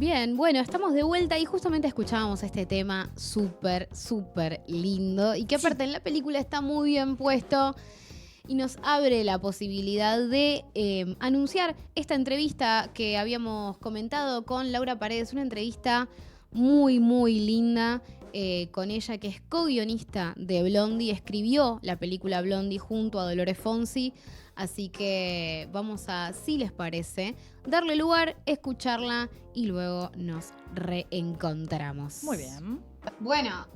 Bien, bueno, estamos de vuelta y justamente escuchábamos este tema súper, súper lindo y que aparte en la película está muy bien puesto y nos abre la posibilidad de anunciar esta entrevista que habíamos comentado con Laura Paredes, una entrevista muy, muy linda con ella que es co-guionista de Blondie, escribió la película Blondie junto a Dolores Fonsi, así que vamos a, si les parece, darle lugar, escucharla y luego nos reencontramos. Muy bien. Bueno,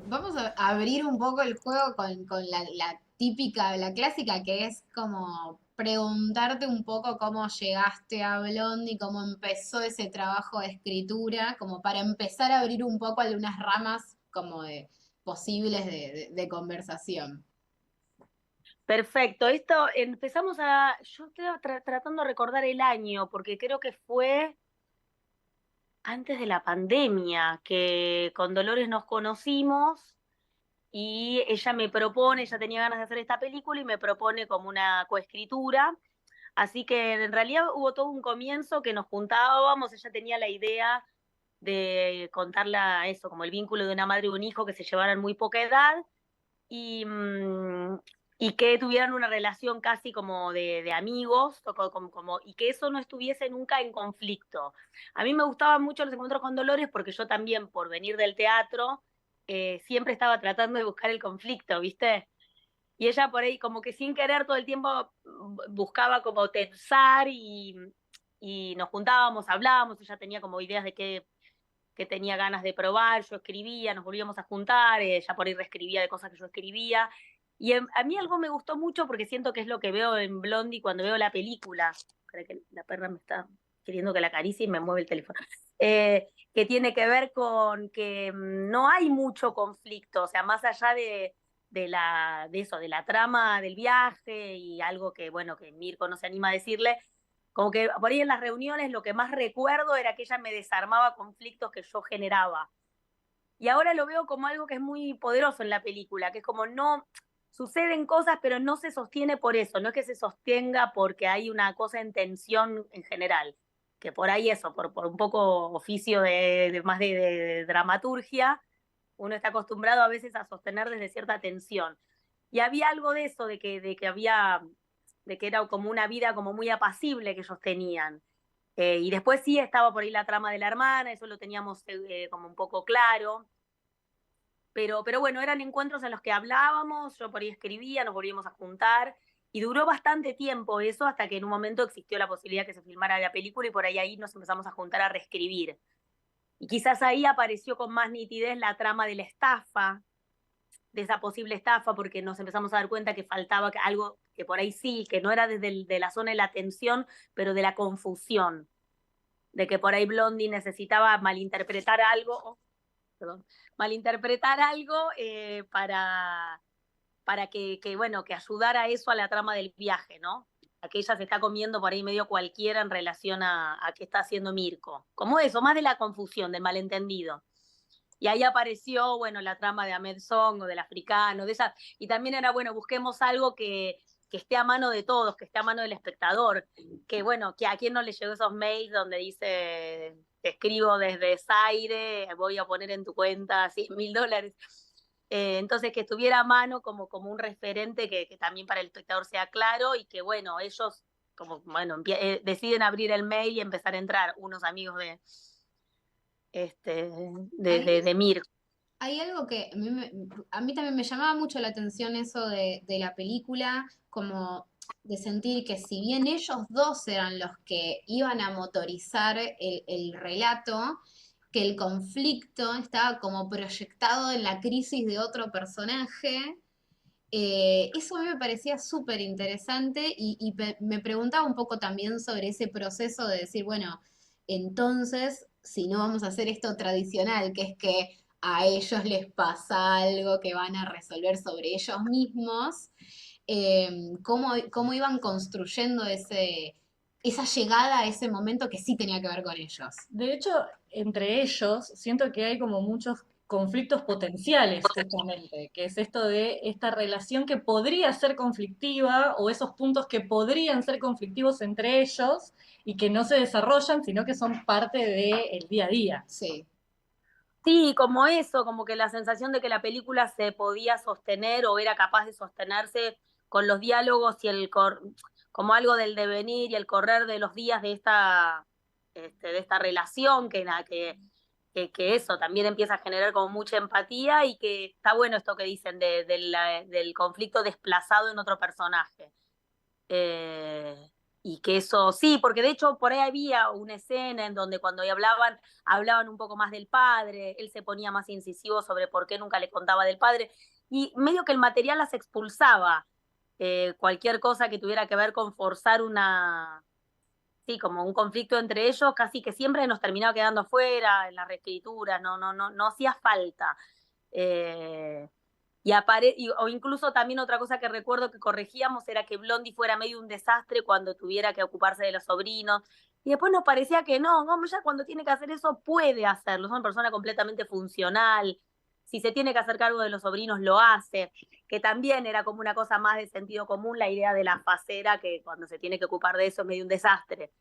vamos a abrir un poco el juego con la típica, la clásica, que es como preguntarte un poco cómo llegaste a Blondie, cómo empezó ese trabajo de escritura, como para empezar a abrir un poco algunas ramas como de posibles de conversación. Perfecto, esto empezamos yo estoy tratando de recordar el año, porque creo que fue antes de la pandemia que con Dolores nos conocimos y ella me propone, ella tenía ganas de hacer esta película y me propone como una coescritura, así que en realidad hubo todo un comienzo que nos juntábamos, ella tenía la idea de contarla eso, como el vínculo de una madre y un hijo que se llevaran muy poca edad y, y que tuvieran una relación casi como de amigos, y que eso no estuviese nunca en conflicto. A mí me gustaban mucho los encuentros con Dolores porque yo también, por venir del teatro, siempre estaba tratando de buscar el conflicto, ¿viste? Y ella por ahí como que sin querer todo el tiempo buscaba como tensar y nos juntábamos, hablábamos, ella tenía como ideas de que tenía ganas de probar, yo escribía, nos volvíamos a juntar, ella por ahí reescribía de cosas que yo escribía. Y a mí algo me gustó mucho porque siento que es lo que veo en Blondie cuando veo la película. Creo que la perra me está queriendo que la acaricie y me mueve el teléfono. Que tiene que ver con que no hay mucho conflicto, o sea, más allá de la trama del viaje y algo que, bueno, que Mirko no se anima a decirle, como que por ahí en las reuniones lo que más recuerdo era que ella me desarmaba conflictos que yo generaba. Y ahora lo veo como algo que es muy poderoso en la película, que es como no, suceden cosas, pero no se sostiene por eso, no es que se sostenga porque hay una cosa en tensión en general, que por ahí eso, por un poco oficio más de dramaturgia, uno está acostumbrado a veces a sostener desde cierta tensión. Y había algo de eso, de que era como una vida como muy apacible que ellos tenían. Y después sí estaba por ahí la trama de la hermana, eso lo teníamos como un poco claro. Pero bueno, eran encuentros en los que hablábamos, yo por ahí escribía, nos volvíamos a juntar, y duró bastante tiempo eso hasta que en un momento existió la posibilidad que se filmara la película y por ahí nos empezamos a juntar a reescribir. Y quizás ahí apareció con más nitidez la trama de la estafa, de esa posible estafa, porque nos empezamos a dar cuenta que faltaba algo que por ahí sí, que no era desde de la zona de la tensión, pero de la confusión, de que por ahí Blondie necesitaba malinterpretar algo, perdón, malinterpretar algo para bueno, que ayudara eso a la trama del viaje, ¿no? A que ella se está comiendo por ahí medio cualquiera en relación a qué está haciendo Mirko. Como eso, más de la confusión, del malentendido. Y ahí apareció, bueno, la trama de Ahmed Song o del africano, de esas. Y también era, bueno, busquemos algo que esté a mano de todos, que esté a mano del espectador. Que bueno, que a quién no le llegó esos mails donde dice, te escribo desde Zaire, voy a poner en tu cuenta $100.000. Entonces, que estuviera a mano como un referente que también para el espectador sea claro y que, bueno, ellos como, bueno, deciden abrir el mail y empezar a entrar unos amigos de Mirko. Hay algo que a mí también me llamaba mucho la atención eso de la película, como de sentir que si bien ellos dos eran los que iban a motorizar el relato, que el conflicto estaba como proyectado en la crisis de otro personaje. Eso a mí me parecía súper interesante y me preguntaba un poco también sobre ese proceso de decir, bueno, entonces, si no vamos a hacer esto tradicional, que es que a ellos les pasa algo que van a resolver sobre ellos mismos, cómo iban construyendo esa llegada a ese momento que sí tenía que ver con ellos. De hecho, entre ellos, siento que hay como muchos conflictos potenciales, justamente, que es esto de esta relación que podría ser conflictiva o esos puntos que podrían ser conflictivos entre ellos y que no se desarrollan, sino que son parte del día a día. Sí. Sí, como eso, como que la sensación de que la película se podía sostener o era capaz de sostenerse con los diálogos y como algo del devenir y el correr de los días de esta relación, que eso también empieza a generar como mucha empatía y que está bueno esto que dicen del conflicto desplazado en otro personaje. Y que eso, sí, porque de hecho por ahí había una escena en donde cuando hablaban un poco más del padre, él se ponía más incisivo sobre por qué nunca le contaba del padre, y medio que el material las expulsaba, cualquier cosa que tuviera que ver con forzar sí, como un conflicto entre ellos, casi que siempre nos terminaba quedando afuera en la reescritura, no hacía falta. Eh, o incluso también otra cosa que recuerdo que corregíamos era que Blondie fuera medio un desastre cuando tuviera que ocuparse de los sobrinos. Y después nos parecía que no, ya cuando tiene que hacer eso puede hacerlo. Es una persona completamente funcional. Si se tiene que hacer cargo de los sobrinos, lo hace. Que también era como una cosa más de sentido común la idea de la facera, que cuando se tiene que ocupar de eso es medio un desastre.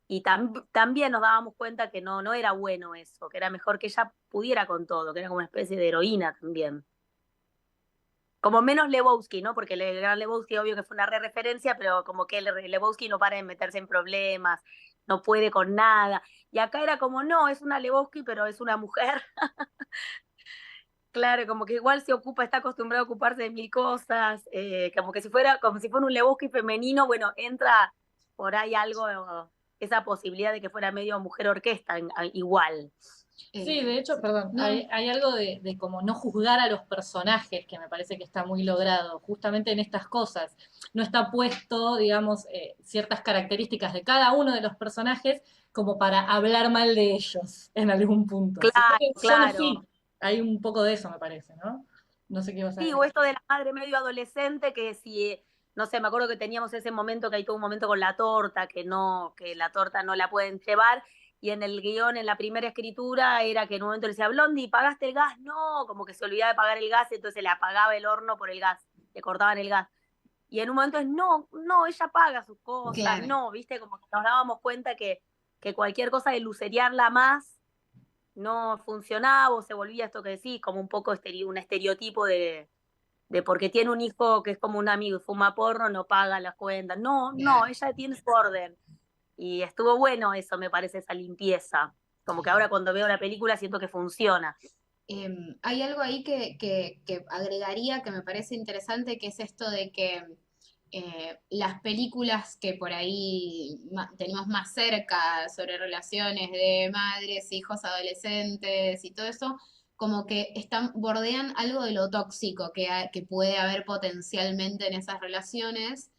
Y también nos dábamos cuenta que no era bueno eso, que era mejor que ella pudiera con todo, que era como una especie de heroína también. Como menos Lebowski, ¿no? Porque el gran Lebowski obvio que fue una referencia, pero como que Lebowski no para de meterse en problemas, no puede con nada. Y acá era como, no, es una Lebowski, pero es una mujer. Claro, como que igual se ocupa, está acostumbrado a ocuparse de mil cosas, como si fuera un Lebowski femenino, bueno, entra por ahí algo, esa posibilidad de que fuera medio mujer orquesta igual. Sí, de hecho, perdón, no. hay algo de como no juzgar a los personajes que me parece que está muy logrado, justamente en estas cosas. No está puesto, digamos, ciertas características de cada uno de los personajes como para hablar mal de ellos en algún punto. Claro, Son así. Hay un poco de eso, me parece, ¿no? No sé qué vas a decir. Sí, o esto de la madre medio adolescente, que si, no sé, me acuerdo que teníamos ese momento que hay todo un momento con la torta, que la torta no la pueden llevar, y en el guión, en la primera escritura, era que en un momento le decía, Blondie, ¿pagaste el gas? No, como que se olvidaba de pagar el gas, y entonces se le apagaba el horno por el gas, le cortaban el gas. Y en un momento es, no, ella paga sus cosas, Claro. no, viste, como que nos dábamos cuenta que cualquier cosa de luceriarla más no funcionaba o se volvía esto que decís, como un poco un estereotipo de porque tiene un hijo que es como un amigo y fuma porro, no paga las cuentas. No, ella tiene su orden. Y estuvo bueno eso, me parece, esa limpieza. Como que ahora cuando veo la película siento que funciona. Hay algo ahí que agregaría que me parece interesante, que es esto de que las películas que por ahí tenemos más cerca sobre relaciones de madres, hijos, adolescentes y todo eso, como que bordean algo de lo tóxico que puede haber potencialmente en esas relaciones.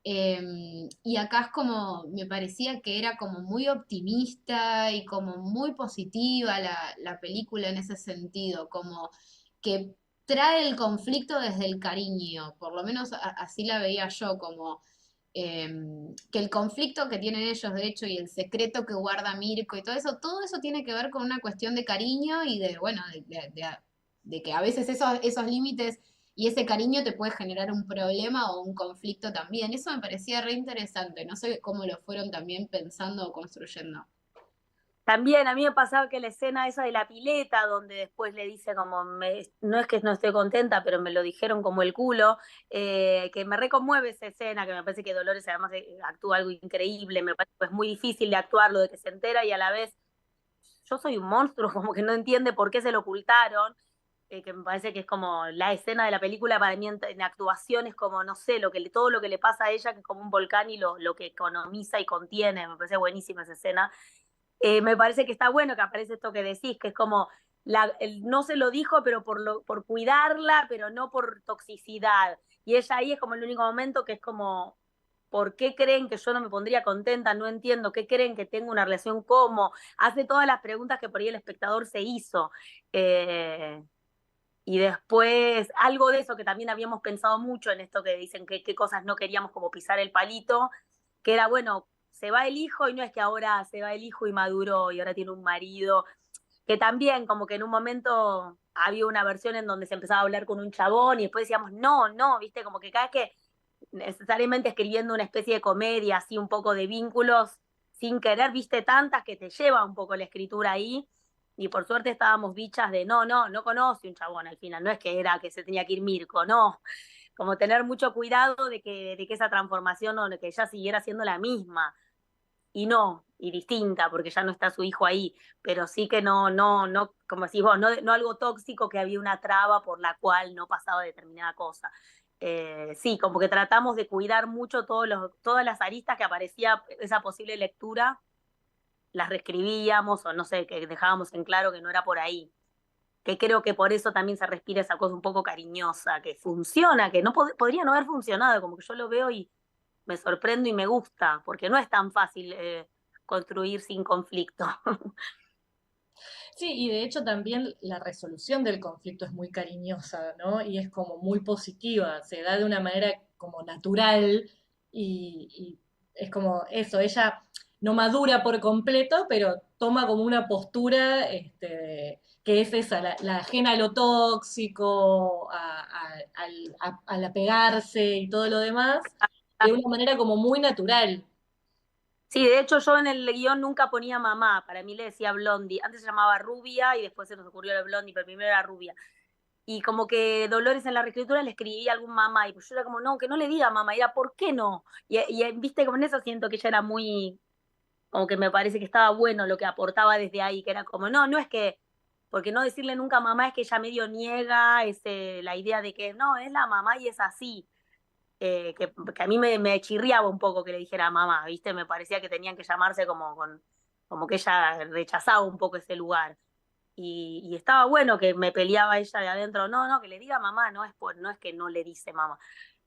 Y acá es como, me parecía que era como muy optimista y como muy positiva la película en ese sentido, como que trae el conflicto desde el cariño, por lo menos así la veía yo, como que el conflicto que tienen ellos, de hecho, y el secreto que guarda Mirko y todo eso tiene que ver con una cuestión de cariño y de, bueno, de que a veces esos límites y ese cariño te puede generar un problema o un conflicto también. Eso me parecía re interesante, no sé cómo lo fueron también pensando o construyendo. También a mí me pasaba que la escena esa de la pileta, donde después le dice como, no es que no estoy contenta, pero me lo dijeron como el culo, que me reconmueve esa escena, que me parece que Dolores además actúa algo increíble, me parece que es muy difícil de actuar, lo de que se entera y a la vez yo soy un monstruo, como que no entiende por qué se lo ocultaron, que me parece que es como la escena de la película para mí en actuación es como, no sé, todo lo que le pasa a ella, que es como un volcán y lo que economiza y contiene, me parece buenísima esa escena. Me parece que está bueno que aparece esto que decís, que es como, no se lo dijo, pero por cuidarla, pero no por toxicidad. Y ella ahí es como el único momento que es como, ¿por qué creen que yo no me pondría contenta? No entiendo, ¿qué creen que tengo una relación como? Hace todas las preguntas que por ahí el espectador se hizo. Y después, algo de eso que también habíamos pensado mucho en esto que dicen que qué cosas no queríamos como pisar el palito, que era, bueno, se va el hijo y no es que ahora se va el hijo y maduró y ahora tiene un marido. que también como que en un momento había una versión en donde se empezaba a hablar con un chabón y después decíamos, no, no, viste, como que cada vez que necesariamente escribiendo una especie de comedia, así un poco de vínculos, sin querer, viste tantas que te lleva un poco la escritura ahí, y por suerte estábamos bichas de no, no, no conoce un chabón al final, no es que era que se tenía que ir Mirko, no, como tener mucho cuidado de que esa transformación o de que ella siguiera siendo la misma, y no, y distinta, porque ya no está su hijo ahí, pero sí que no, no, no, como decís vos, no, no algo tóxico que había una traba por la cual no pasaba determinada cosa. Sí, como que tratamos de cuidar mucho todas las aristas que aparecía esa posible lectura, las reescribíamos o no sé, que dejábamos en claro que no era por ahí. Que creo que por eso también se respira esa cosa un poco cariñosa, que funciona, que no podría no haber funcionado, como que yo lo veo y me sorprendo y me gusta, porque no es tan fácil construir sin conflicto. Sí, y de hecho también la resolución del conflicto es muy cariñosa, ¿no? Y es como muy positiva, se da de una manera como natural y es como eso, ella no madura por completo, pero toma como una postura que es esa, la ajena a lo tóxico, al apegarse y todo lo demás, de una manera como muy natural. Sí, de hecho yo en el guión nunca ponía mamá, para mí le decía Blondie. Antes se llamaba Rubia y después se nos ocurrió la Blondie, pero primero era Rubia. Y como que Dolores en la reescritura le escribía algún mamá y pues yo era como, no, que no le diga mamá, y era, ¿por qué no? Y viste, como en eso siento que ella era muy, como que me parece que estaba bueno lo que aportaba desde ahí, que era como, no, no es que, porque no decirle nunca mamá es que ella medio niega la idea de que no, es la mamá y es así. Que a mí me chirriaba un poco que le dijera mamá, ¿viste? Me parecía que tenían que llamarse como que ella rechazaba un poco ese lugar. Y estaba bueno que me peleaba ella de adentro, no, no, que le diga mamá, no es que no le dice mamá,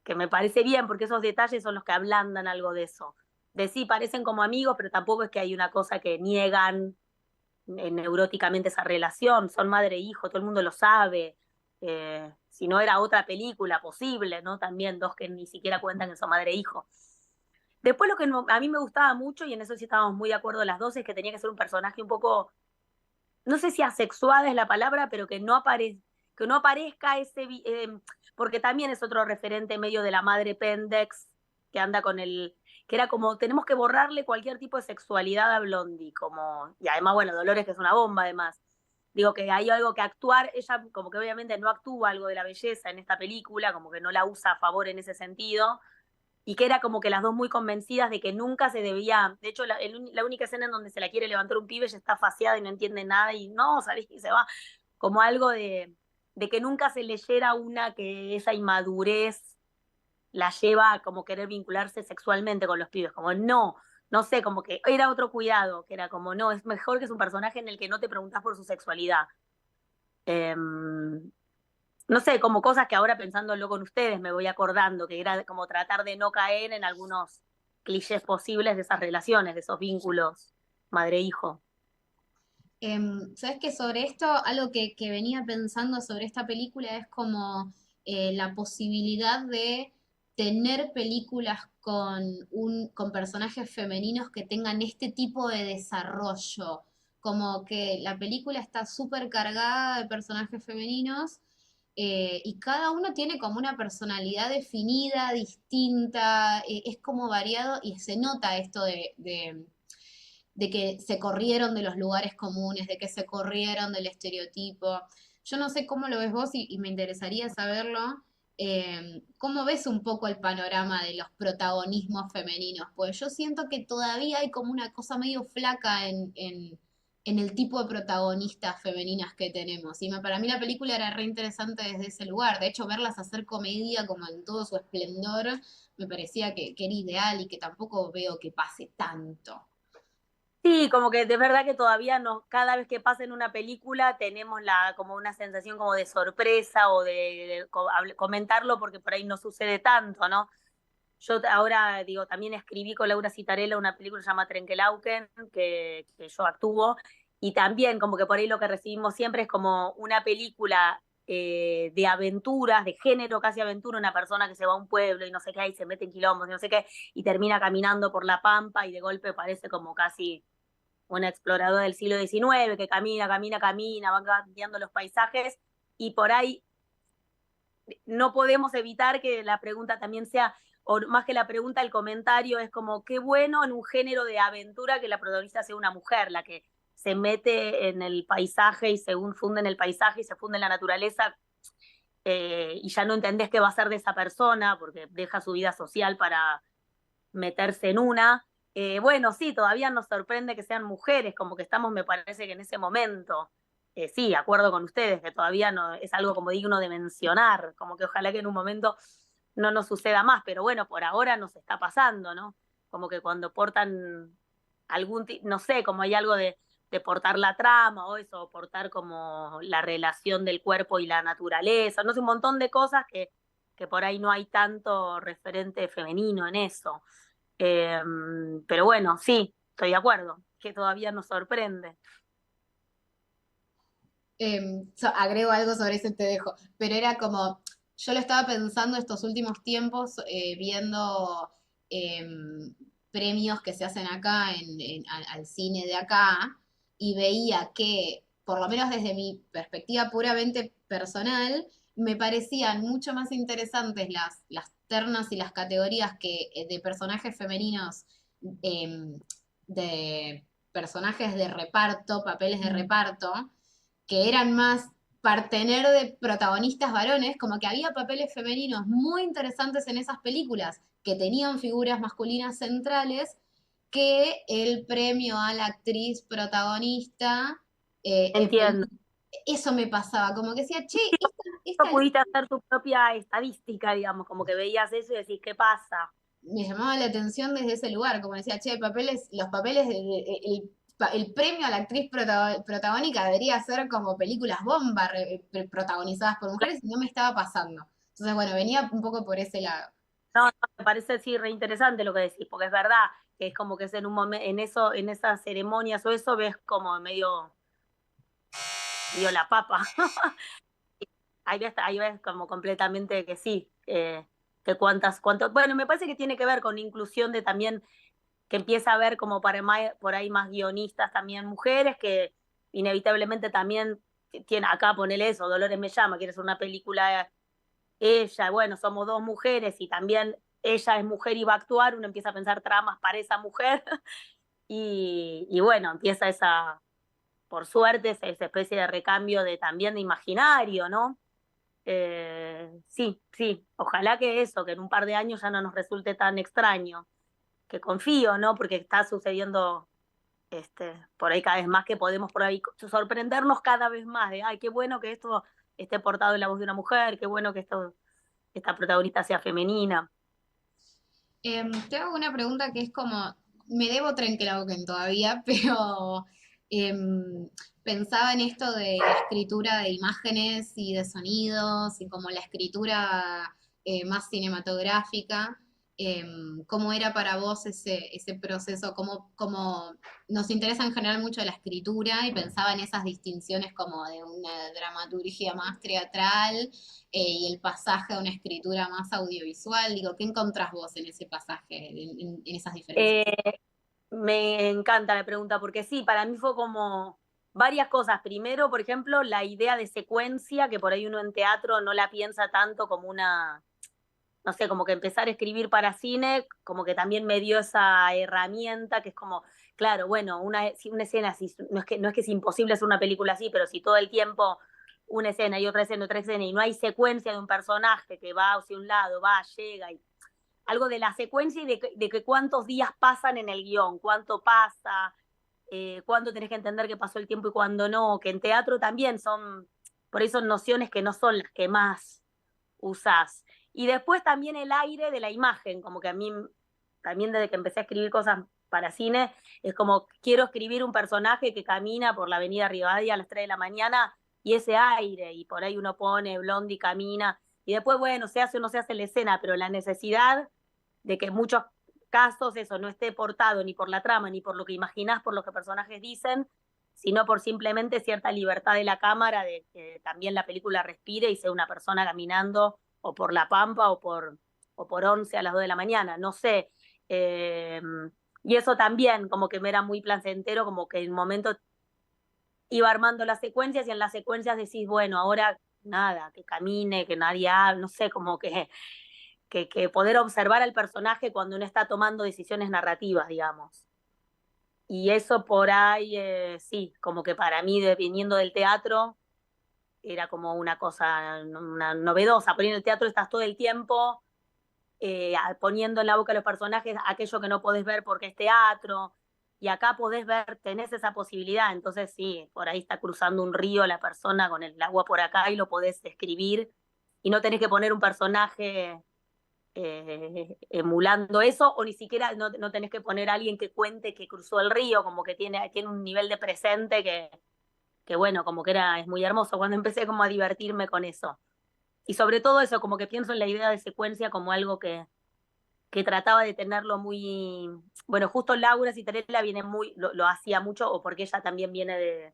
que me parece bien, porque esos detalles son los que ablandan algo de eso. De sí, parecen como amigos, pero tampoco es que hay una cosa que niegan neuróticamente esa relación, son madre e hijo, todo el mundo lo sabe. Si no era otra película posible, ¿no? También dos que ni siquiera cuentan que son madre e hijo. Después lo que a mí me gustaba mucho, y en eso sí estábamos muy de acuerdo las dos, es que tenía que ser un personaje un poco, no sé si asexuada es la palabra, pero que no aparezca porque también es otro referente medio de la madre Pendex, que anda con que era como, tenemos que borrarle cualquier tipo de sexualidad a Blondie, y además, bueno, Dolores que es una bomba además. Digo que hay algo que actuar, ella como que obviamente no actúa algo de la belleza en esta película, como que no la usa a favor en ese sentido, y que era como que las dos muy convencidas de que nunca se debía, de hecho la única escena en donde se la quiere levantar un pibe, ella está faciada y no entiende nada y no, salís y se va, como algo de que nunca se leyera una que esa inmadurez la lleva a como querer vincularse sexualmente con los pibes, como no, no sé, como que era otro cuidado, que era como no, es mejor que es un personaje en el que no te preguntas por su sexualidad. No sé, como cosas que ahora pensándolo con ustedes me voy acordando, que era como tratar de no caer en algunos clichés posibles de esas relaciones, de esos vínculos madre-hijo. ¿Sabes que sobre esto, algo que venía pensando sobre esta película es como la posibilidad de tener películas con personajes femeninos que tengan este tipo de desarrollo? Como que la película está súper cargada de personajes femeninos, y cada uno tiene como una personalidad definida, distinta, es como variado y se nota esto de que se corrieron de los lugares comunes, de que se corrieron del estereotipo. Yo no sé cómo lo ves vos y me interesaría saberlo. ¿Cómo ves un poco el panorama de los protagonismos femeninos? Pues yo siento que todavía hay como una cosa medio flaca en el tipo de protagonistas femeninas que tenemos. Y para mí la película era re interesante desde ese lugar. De hecho, verlas hacer comedia como en todo su esplendor me parecía que era ideal y que tampoco veo que pase tanto. Sí, como que de verdad que todavía no, cada vez que pasa en una película tenemos como una sensación como de sorpresa o de comentarlo porque por ahí no sucede tanto, ¿no? Yo ahora, digo, también escribí con Laura Citarella una película que se llama Trenkelauken, que yo actúo, y también como que por ahí lo que recibimos siempre es como una película de aventuras, de género casi aventura, una persona que se va a un pueblo y no sé qué, y se mete en quilombos y no sé qué, y termina caminando por la pampa y de golpe parece como casi una exploradora del siglo XIX que camina, van cambiando los paisajes y por ahí no podemos evitar que la pregunta también sea, o más que la pregunta, el comentario es como, qué bueno en un género de aventura que la protagonista sea una mujer, la que se mete en el paisaje y se funde en el paisaje y se funde en la naturaleza, y ya no entendés qué va a ser de esa persona porque deja su vida social para meterse en una. Bueno, sí, todavía nos sorprende que sean mujeres, como que estamos, me parece que en ese momento, sí, de acuerdo con ustedes, que todavía no es algo como digno de mencionar, como que ojalá que en un momento no nos suceda más, pero bueno, por ahora nos está pasando, ¿no? Como que cuando portan no sé, como hay algo de portar la trama o eso, o portar como la relación del cuerpo y la naturaleza, no sé, un montón de cosas que por ahí no hay tanto referente femenino en eso. Pero bueno, sí, estoy de acuerdo, que todavía nos sorprende. Agrego algo sobre eso y te dejo, pero era como, yo lo estaba pensando estos últimos tiempos, viendo premios que se hacen acá al cine de acá, y veía que, por lo menos desde mi perspectiva puramente personal, me parecían mucho más interesantes las ternas y las categorías que de personajes femeninos, de personajes de reparto, papeles de reparto, que eran más partener de protagonistas varones, como que había papeles femeninos muy interesantes en esas películas que tenían figuras masculinas centrales, que el premio a la actriz protagonista, Entiendo. eso me pasaba, como que decía, che, No esta pudiste hacer tu propia estadística, digamos, como que veías eso y decís, ¿qué pasa? me llamaba la atención desde ese lugar, como decía, che, los papeles, el premio a la actriz protagónica debería ser como películas bomba protagonizadas por mujeres y no me estaba pasando. Entonces, bueno, venía un poco por ese lado. No, me parece sí reinteresante lo que decís, porque es verdad que es como que es en un momento, en eso, en esas ceremonias o eso ves como medio la papa. Ahí ves como completamente que sí, que bueno, me parece que tiene que ver con inclusión de también que empieza a haber como por ahí más guionistas también mujeres que inevitablemente también tiene acá ponele eso, Dolores me llama, quiere hacer una película ella, bueno, somos dos mujeres y también ella es mujer y va a actuar, uno empieza a pensar tramas para esa mujer y bueno, empieza por suerte, esa especie de recambio de también de imaginario, ¿no? Sí, sí, ojalá que eso, que en un par de años ya no nos resulte tan extraño, que confío, ¿no? Porque está sucediendo por ahí cada vez más que podemos por ahí sorprendernos cada vez más de, ay, qué bueno que esto esté portado en la voz de una mujer, qué bueno que esta protagonista sea femenina. Te hago una pregunta que es como, me debo Trenkelauken todavía, pero pensaba en esto de la escritura de imágenes y de sonidos y como la escritura más cinematográfica. ¿Cómo era para vos ese proceso? ¿Cómo nos interesa en general mucho la escritura y pensaba en esas distinciones como de una dramaturgia más teatral y el pasaje a una escritura más audiovisual? Digo, ¿qué encontrás vos en ese pasaje, en esas diferencias? Me encanta la pregunta porque sí, para mí fue como varias cosas. Primero, por ejemplo, la idea de secuencia, que por ahí uno en teatro no la piensa tanto como no sé, como que empezar a escribir para cine, como que también me dio esa herramienta que es como, claro, bueno, si una escena, si, no es que es imposible hacer una película así, pero si todo el tiempo una escena y otra escena y no hay secuencia de un personaje que va hacia un lado, va, llega y algo de la secuencia y de que cuántos días pasan en el guión, cuánto pasa, cuándo tenés que entender que pasó el tiempo y cuándo no, que en teatro también por ahí son nociones que no son las que más usás. Y después también el aire de la imagen, como que a mí, también desde que empecé a escribir cosas para cine, es como quiero escribir un personaje que camina por la avenida Rivadavia a las 3 de la mañana y ese aire, y por ahí uno pone Blondie camina, y después, bueno, se hace o no se hace la escena, pero la necesidad de que en muchos casos eso no esté portado ni por la trama, ni por lo que imaginás, por lo que personajes dicen, sino por simplemente cierta libertad de la cámara, de que también la película respire y sea una persona caminando o por La Pampa o por 11 a las 2 de la mañana, no sé. Y eso también, como que me era muy placentero, como que en un momento iba armando las secuencias y en las secuencias decís, bueno, ahora nada, que camine, que nadie hable, no sé, como que poder observar al personaje cuando uno está tomando decisiones narrativas, digamos. Y eso por ahí, sí, como que para mí, viniendo del teatro, era como una cosa una novedosa. Por ahí en el teatro estás todo el tiempo poniendo en la boca a los personajes aquello que no podés ver porque es teatro, y acá podés ver, tenés esa posibilidad, entonces sí, por ahí está cruzando un río la persona con el agua por acá y lo podés escribir, y no tenés que poner un personaje emulando eso, o ni siquiera no tenés que poner a alguien que cuente que cruzó el río, como que tiene un nivel de presente que bueno, como que es muy hermoso, cuando empecé como a divertirme con eso. Y sobre todo eso, como que pienso en la idea de secuencia como algo que trataba de tenerlo muy, bueno, justo Laura Citarella viene lo hacía mucho, o porque ella también viene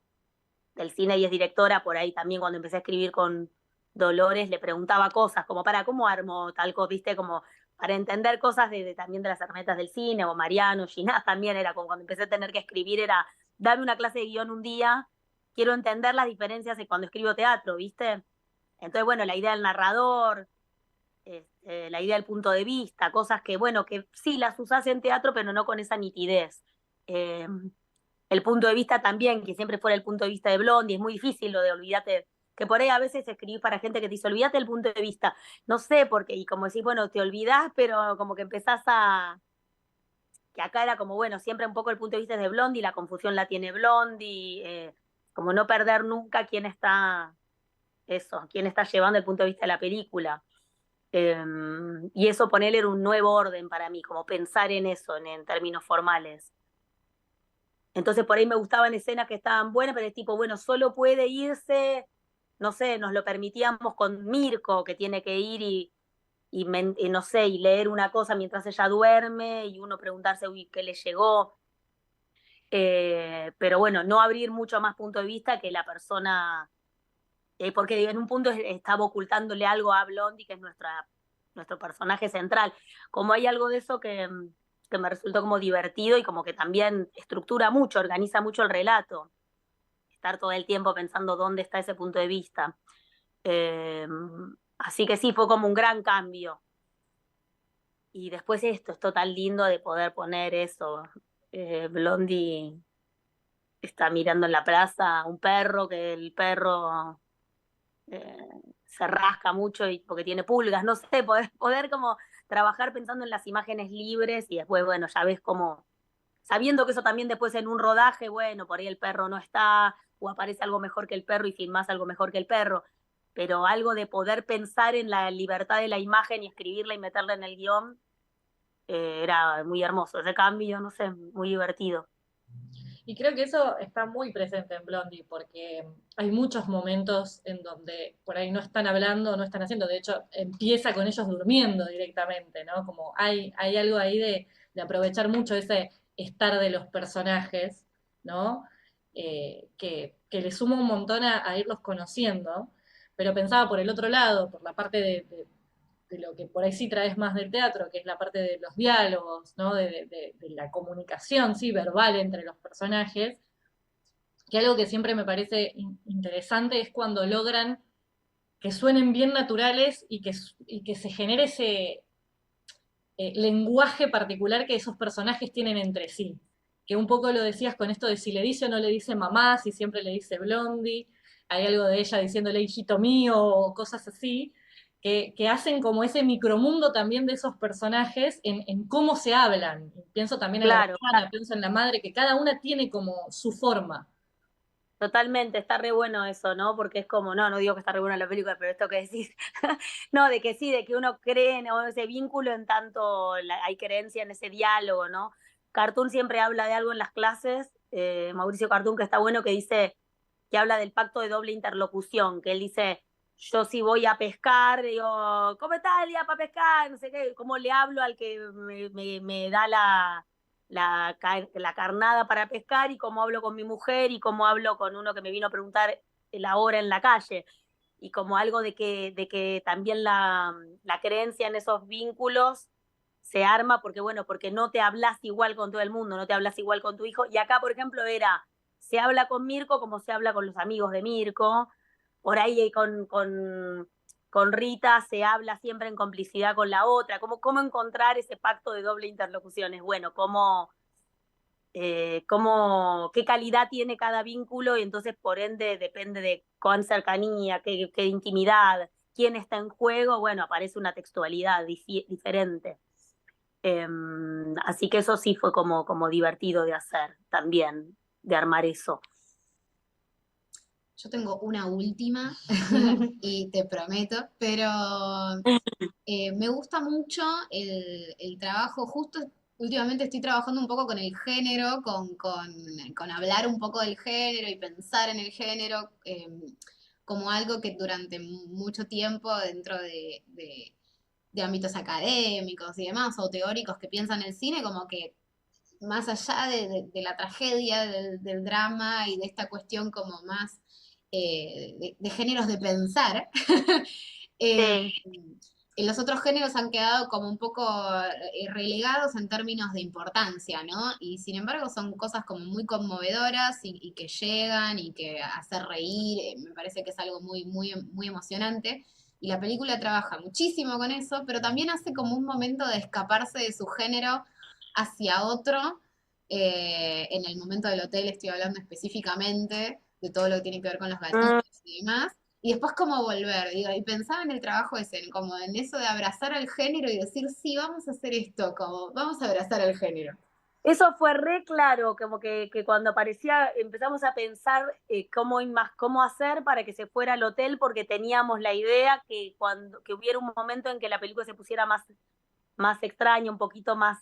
del cine y es directora, por ahí también cuando empecé a escribir con Dolores le preguntaba cosas, como para cómo armo tal cosa, viste, como para entender cosas también de las hermetas del cine, o Mariano, Ginás también era como cuando empecé a tener que escribir, era darme una clase de guión un día, quiero entender las diferencias de cuando escribo teatro, viste. Entonces, bueno, la idea del narrador, la idea del punto de vista, cosas que, bueno, que sí las usás en teatro, pero no con esa nitidez. Eh, el punto de vista también, que siempre fuera el punto de vista de Blondie, es muy difícil lo de olvídate, que por ahí a veces escribís para gente que te dice, olvídate el punto de vista. No sé, porque, y como decís, bueno, te olvidás, pero como que empezás que acá era como, bueno, siempre un poco el punto de vista es de Blondie, la confusión la tiene Blondie, como no perder nunca quién está llevando el punto de vista de la película. Y eso ponerle era un nuevo orden para mí, como pensar en eso, en términos formales. Entonces por ahí me gustaban escenas que estaban buenas, pero es tipo, bueno, solo puede irse, no sé, nos lo permitíamos con Mirko, que tiene que ir y no sé, y leer una cosa mientras ella duerme y uno preguntarse, uy, ¿qué le llegó? Pero bueno, no abrir mucho más punto de vista que la persona, porque en un punto estaba ocultándole algo a Blondie, que es nuestro personaje central. Como hay algo de eso que me resultó como divertido y como que también estructura mucho, organiza mucho el relato. Estar todo el tiempo pensando dónde está ese punto de vista. Eh, Así que sí, fue como un gran cambio. Y después esto tan lindo de poder poner eso. Blondie está mirando en la plaza un perro, que el perro eh, se rasca mucho y porque tiene pulgas, no sé, poder como trabajar pensando en las imágenes libres y después, bueno, ya ves como, sabiendo que eso también después en un rodaje, bueno, por ahí el perro no está, o aparece algo mejor que el perro y filmás algo mejor que el perro, pero algo de poder pensar en la libertad de la imagen y escribirla y meterla en el guión, era muy hermoso, ese cambio, no sé, muy divertido. Y creo que eso está muy presente en Blondie, porque hay muchos momentos en donde por ahí no están hablando, no están haciendo, de hecho empieza con ellos durmiendo directamente, ¿no? Como hay algo ahí de aprovechar mucho ese estar de los personajes, ¿no? Que le suma un montón a irlos conociendo, pero pensaba por el otro lado, por la parte de lo que por ahí sí traes más del teatro, que es la parte de los diálogos, ¿no? De la comunicación, sí, verbal entre los personajes, que algo que siempre me parece interesante es cuando logran que suenen bien naturales y que se genere ese lenguaje particular que esos personajes tienen entre sí. Que un poco lo decías con esto de si le dice o no le dice mamá, si siempre le dice Blondie, hay algo de ella diciéndole hijito mío o cosas así, que hacen como ese micromundo también de esos personajes en cómo se hablan. Pienso también en la Claro, hermana, pienso en la madre, que cada una tiene como su forma. totalmente, está re bueno eso, ¿no? Porque es como, no digo que está re buena la película, pero esto que decís, no, de que sí, de que uno cree en ese vínculo en tanto hay creencia en ese diálogo, ¿no? Cartoon siempre habla de algo en las clases, Mauricio Cartoon, que está bueno, que dice, que habla del pacto de doble interlocución, que él dice, yo si voy a pescar, digo, ¿cómo está el día para pescar? No sé qué, ¿cómo le hablo al que me da la carnada para pescar y cómo hablo con mi mujer y cómo hablo con uno que me vino a preguntar la hora en la calle? Y como algo de que también la creencia en esos vínculos se arma porque, bueno, porque no te hablas igual con todo el mundo, no te hablas igual con tu hijo. Y acá, por ejemplo, se habla con Mirko como se habla con los amigos de Mirko. Por ahí con Rita se habla siempre en complicidad con la otra. ¿Cómo encontrar ese pacto de doble interlocución? Es bueno, qué calidad tiene cada vínculo y entonces por ende depende de cuán cercanía, qué intimidad, quién está en juego, bueno, aparece una textualidad diferente. Así que eso sí fue como divertido de hacer también, de armar eso. Yo tengo una última y te prometo, pero me gusta mucho el trabajo, justo últimamente estoy trabajando un poco con el género, con hablar un poco del género y pensar en el género como algo que durante mucho tiempo dentro de ámbitos académicos y demás, o teóricos que piensan el cine, como que más allá de la tragedia, del drama y de esta cuestión como más de géneros de pensar, Sí. los otros géneros han quedado como un poco relegados en términos de importancia, ¿no? Y sin embargo son cosas como muy conmovedoras y que llegan y que hacer reír, me parece que es algo muy, muy, muy emocionante. Y la película trabaja muchísimo con eso, pero también hace como un momento de escaparse de su género hacia otro. En el momento del hotel estoy hablando específicamente de todo lo que tiene que ver con los gatitos y demás. Y después cómo volver, digo, y pensaba en el trabajo ese, como en eso de abrazar al género y decir, sí, vamos a hacer esto, como vamos a abrazar al género. Eso fue re claro, como que cuando aparecía empezamos a pensar cómo hacer para que se fuera al hotel, porque teníamos la idea que hubiera un momento en que la película se pusiera más extraña, un poquito más,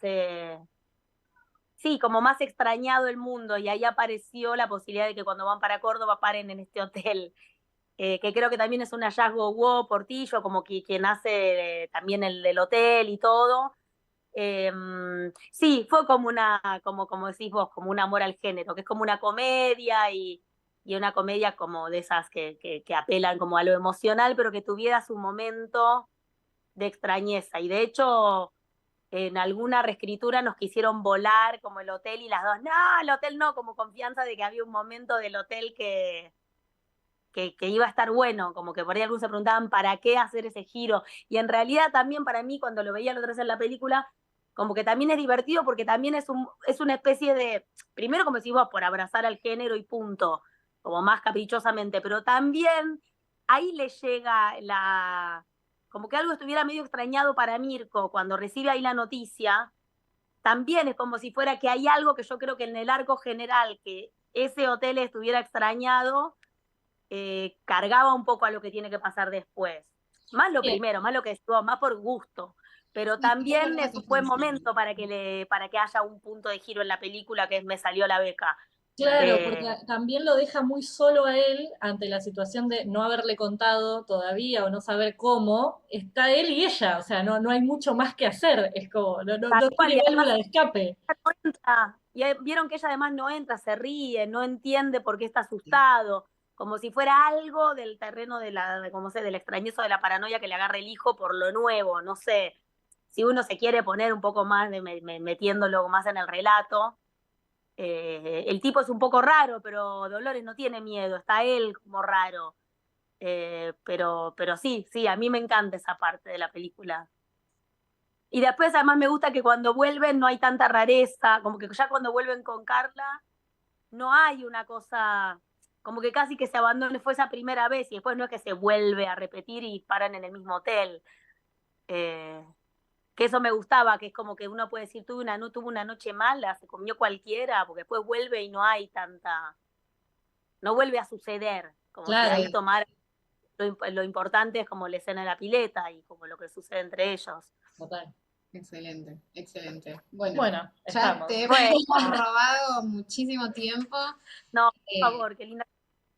sí, como más extrañado el mundo, y ahí apareció la posibilidad de que cuando van para Córdoba paren en este hotel, que creo que también es un hallazgo Hugo Portillo, como quien hace también el del hotel y todo. Sí, fue como decís vos, como un amor al género, que es como una comedia y una comedia como de esas que apelan como a lo emocional, pero que tuviera su momento de extrañeza. Y de hecho, en alguna reescritura nos quisieron volar como el hotel y las dos, no, el hotel no, como confianza de que había un momento del hotel que iba a estar bueno, como que por ahí algunos se preguntaban para qué hacer ese giro. Y en realidad también para mí, cuando lo veía la otra vez en la película, como que también es divertido porque también es una especie de, primero como decís vos, por abrazar al género y punto, como más caprichosamente, pero también ahí le llega como que algo estuviera medio extrañado para Mirko cuando recibe ahí la noticia, también es como si fuera que hay algo que yo creo que en el arco general, que ese hotel estuviera extrañado, cargaba un poco a lo que tiene que pasar después. Más lo primero, más lo que estuvo, más por gusto. Pero Sí, sí, es también verdad es que un buen funciona. momento para que haya un punto de giro en la película que es Me salió la beca. Claro, porque también lo deja muy solo a él ante la situación de no haberle contado todavía o no saber cómo. Está él y ella, o sea, no hay mucho más que hacer. Es como, Tal no cual, tiene y además válvula de escape. no entra, y vieron que ella además no entra, se ríe, no entiende por qué está asustado, como si fuera algo del terreno como sé, del extrañezo de la paranoia que le agarra el hijo por lo nuevo, no sé, si uno se quiere poner un poco más metiéndolo más en el relato. El tipo es un poco raro, pero Dolores no tiene miedo, está él como raro. Pero sí, a mí me encanta esa parte de la película. Y después además me gusta que cuando vuelven no hay tanta rareza, como que ya cuando vuelven con Carla no hay una cosa, como que casi que se abandone, fue esa primera vez y después no es que se vuelve a repetir y paran en el mismo hotel. Eh, que eso me gustaba, que es como que uno puede decir, tuvo una noche mala, se comió cualquiera, porque después vuelve y no hay no vuelve a suceder, como si Claro, ahí tomar lo importante es como la escena de la pileta y como lo que sucede entre ellos. total. Excelente, excelente. Bueno, Bueno, ya estamos. te Bueno, hemos robado muchísimo tiempo. no, por Eh, favor, qué linda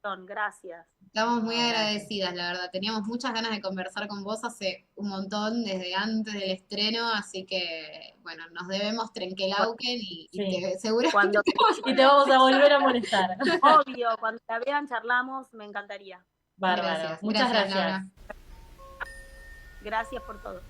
canción, gracias. Estamos muy No, gracias. agradecidas, la verdad. Teníamos muchas ganas de conversar con vos hace un montón, desde antes del estreno, así que, bueno, nos debemos Trenkelauken y Sí. seguramente Cuando te vamos a Y te volver a vamos a molestar. volver a molestar. Obvio, cuando la vean charlamos, me encantaría. Bárbaro. Gracias, Muchas gracias, gracias. Laura. Gracias por todo.